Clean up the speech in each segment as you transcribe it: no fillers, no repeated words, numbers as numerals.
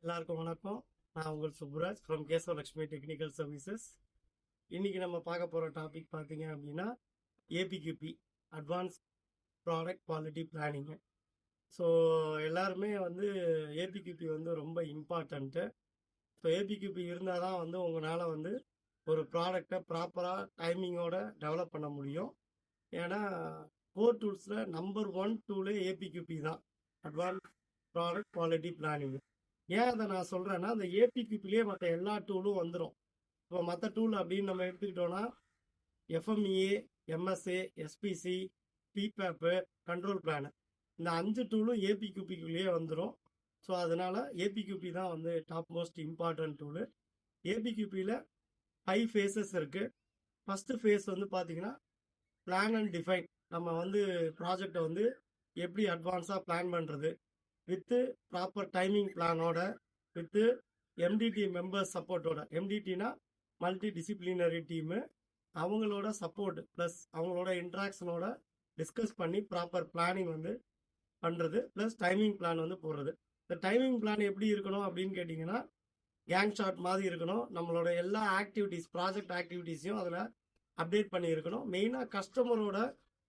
எல்லாருக்கும் வணக்கம். நான் உங்கள் சுப்புராஜ் ஃப்ரம் கேசவலக்ஷ்மி டெக்னிக்கல் சர்வீசஸ். இன்னைக்கு நம்ம பார்க்க போகிற டாபிக் பார்த்தீங்க அப்படின்னா ABQB, advance product quality planning. So எல்லாருமே ஏபிக்யூபி ரொம்ப இம்பார்ட்டண்ட்டு. ஸோ ஏபிக்யூபி இருந்தால் தான் உங்களால் ஒரு ப்ராடக்டை ப்ராப்பராக டைமிங்கோட டெவலப் பண்ண முடியும். ஏன்னா கோர் டூல்ஸில் நம்பர் 1 டூலே ஏபிக்யூபி தான், அட்வான்ஸ் ப்ராடக்ட் குவாலிட்டி பிளானிங். ஏன் அதை நான் சொல்கிறேன்னா, அந்த ஏபிக்யூபிலே மற்ற எல்லா டூலும் வந்துடும். இப்போ மற்ற டூல் அப்படின்னு நம்ம எடுத்துக்கிட்டோன்னா FMEA, MSA, SPC, PPAP, control plan, இந்த 5 டூலும் ஏபிக்யூபிக்குள்ளேயே வந்துடும். ஸோ அதனால் ஏபிக்யூபி தான் டாப் மோஸ்ட் இம்பார்ட்டன்ட் டூலு. ஏபிக்யூபியில் 5 ஃபேஸஸ் இருக்குது. ஃபஸ்ட்டு ஃபேஸ் பார்த்தீங்கன்னா பிளான் அண்ட் டிஃபைன். நம்ம ப்ராஜெக்டை எப்படி அட்வான்ஸாக பிளான் பண்ணுறது வித்து ப்ராப்பர் டைமிங் பிளானோட, வித்து எம்டிடி மெம்பர்ஸ் சப்போர்ட்டோட. எம்டிடினா மல்டி டிசிப்ளினரி டீமு, அவங்களோட சப்போர்ட் ப்ளஸ் அவங்களோட இன்ட்ராக்ஷனோட டிஸ்கஸ் பண்ணி ப்ராப்பர் பிளானிங் பண்ணுறது, ப்ளஸ் டைமிங் பிளான் போடுறது. இந்த டைமிங் பிளான் எப்படி இருக்கணும் அப்படின்னு கேட்டிங்கன்னா, கேங் ஷாட் மாதிரி இருக்கணும். நம்மளோட எல்லா ஆக்டிவிட்டீஸ், ப்ராஜெக்ட் ஆக்டிவிட்டீஸையும் அதில் அப்டேட் பண்ணி இருக்கணும். மெயினாக கஸ்டமரோட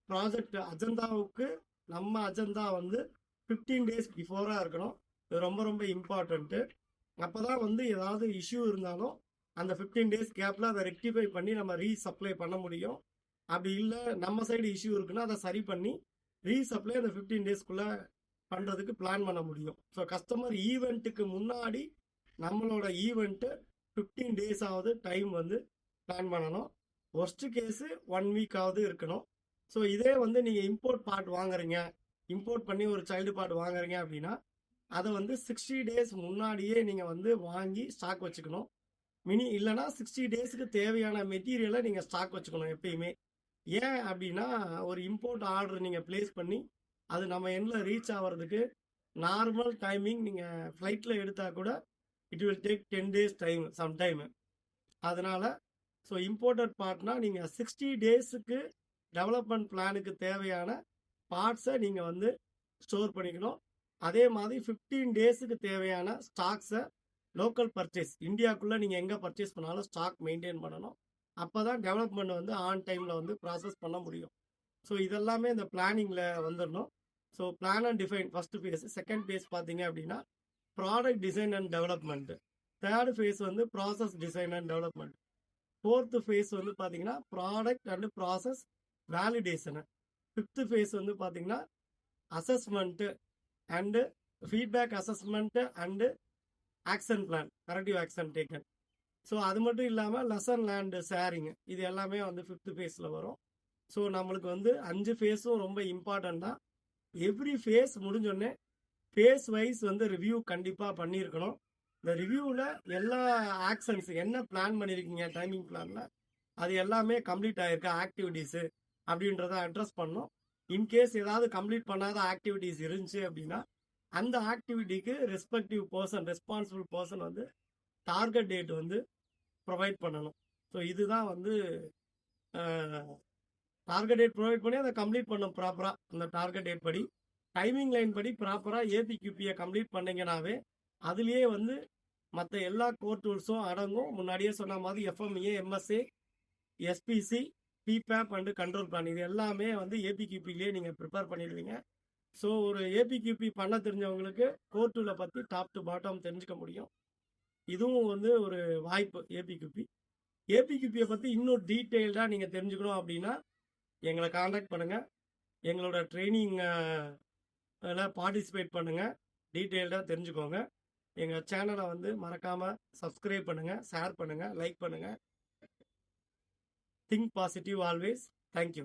ப்ராஜெக்ட் அஜெண்டாவுக்கு நம்ம அஜெண்டா 15 டேஸ் பிஃபோராக இருக்கணும். இது ரொம்ப ரொம்ப இம்பார்ட்டண்ட்டு. அப்போ தான் ஏதாவது இஷ்யூ இருந்தாலும் அந்த 15 டேஸ் கேப்பில் அதை ரெக்டிஃபை பண்ணி நம்ம ரீசப்ளை பண்ண முடியும். அப்படி இல்லை நம்ம சைடு இஷ்யூ இருக்குன்னா அதை சரி பண்ணி ரீசப்ளை அந்த 15 டேஸ்க்குள்ளே பண்ணுறதுக்கு பிளான் பண்ண முடியும். ஸோ கஸ்டமர் ஈவெண்ட்டுக்கு முன்னாடி நம்மளோட ஈவெண்ட்டு 15 டேஸ் ஆகுது டைம் பிளான் பண்ணணும். ஒர்ஸ்ட் கேஸு 1 வீக்காவது இருக்கணும். ஸோ இதே நீங்கள் இம்போர்ட் பார்ட் வாங்குறீங்க, இம்போர்ட் பண்ணி ஒரு சைல்டு பார்ட் வாங்குறீங்க அப்படின்னா அதை 60 டேஸ் முன்னாடியே நீங்கள் வாங்கி ஸ்டாக் வச்சுக்கணும். இல்லைனா 60 டேஸுக்கு தேவையான மெட்டீரியலை நீங்கள் ஸ்டாக் வச்சுக்கணும் எப்பயுமே. ஏன் அப்படின்னா, ஒரு இம்போர்ட் ஆர்டர் நீங்கள் ப்ளேஸ் பண்ணி அது நம்ம எண்ணில் ரீச் ஆகிறதுக்கு நார்மல் டைமிங் நீங்கள் ஃப்ளைட்டில் எடுத்தால் கூட it will take 10 days time sometime. அதனால் ஸோ இம்போர்ட்டட் பார்ட்னா நீங்கள் 60 டேஸுக்கு டெவலப்மெண்ட் பிளானுக்கு தேவையான பார்ட்ஸை நீங்கள் ஸ்டோர் பண்ணிக்கணும். அதே மாதிரி 15 டேஸுக்கு தேவையான ஸ்டாக்ஸை லோக்கல் பர்ச்சேஸ், இந்தியாவுக்குள்ளே நீங்கள் எங்கே பர்ச்சேஸ் பண்ணாலும் ஸ்டாக் மெயின்டைன் பண்ணணும். அப்போ தான் டெவலப்மெண்ட் ஆன் டைமில் ப்ராசஸ் பண்ண முடியும். ஸோ இதெல்லாமே இந்த பிளானிங்கில் வந்துடணும். So plan and define first phase. Second phase பார்த்தீங்க அப்படின்னா product design and development. Third phase process design and development. Fourth phase பார்த்தீங்கன்னா product and process validation. Fifth phase பார்த்தீங்கன்னா assessment and feedback assessment and action plan, corrective action taken. So அது மட்டும் இல்லாமல் lesson learned sharing, இது எல்லாமே fifth ஃபேஸில் வரும். So நம்மளுக்கு 5 ஃபேஸும் ரொம்ப இம்பார்ட்டன்ட் தான். எவ்ரி ஃபேஸ் முடிஞ்சோடனே ஃபேஸ் வைஸ் ரிவ்யூ கண்டிப்பாக பண்ணியிருக்கணும். இந்த ரிவ்யூவில் எல்லா ஆக்ஷன்ஸ் என்ன பிளான் பண்ணியிருக்கீங்க டைமிங் பிளானில், அது எல்லாமே கம்ப்ளீட் ஆகிருக்கா ஆக்டிவிட்டீஸு அப்படின்றத அட்ரஸ் பண்ணோம். இன்கேஸ் ஏதாவது கம்ப்ளீட் பண்ணாத ஆக்டிவிட்டீஸ் இருந்துச்சு அப்படின்னா அந்த ஆக்டிவிட்டிக்கு respective person, responsible person target date provide பண்ணணும். ஸோ இதுதான் டார்கெட் டேட் ப்ரொவைட் பண்ணி அதை கம்ப்ளீட் பண்ணணும் ப்ராப்பராக. அந்த டார்கெட் டேட் படி டைமிங் லைன் படி ப்ராப்பராக ஏபிக்யூபியை கம்ப்ளீட் பண்ணிங்கனாவே அதுலேயே மற்ற எல்லா கோர் டூல்ஸும் அடங்கும். முன்னாடியே சொன்ன மாதிரி FMEA, MSA, SPC, PPAP and control plan, இது எல்லாமே ஏபிக்யூபிலேயே நீங்கள் ப்ரிப்பேர் பண்ணிடுவீங்க. ஸோ ஒரு ஏபிக்யூபி பண்ண தெரிஞ்சவங்களுக்கு கோர் டூலை பற்றி டாப் டு பாட்டம் தெரிஞ்சுக்க முடியும். இதுவும் ஒரு வாய்ப்பு ஏபிக்யூபி. ஏபிக்யூபியை பற்றி இன்னும் டீட்டெயில்டாக நீங்கள் தெரிஞ்சுக்கணும் அப்படின்னா எங்களை காண்டாக்ட் பண்ணுங்கள். எங்களோட ட்ரைனிங்கில் பார்ட்டிசிபேட் பண்ணுங்கள். டீட்டெயில்டாக தெரிஞ்சுக்கோங்க. எங்கள் சேனலை மறக்காமல் சப்ஸ்கிரைப் பண்ணுங்கள், ஷேர் பண்ணுங்கள், லைக் பண்ணுங்கள். Think positive always. Thank you.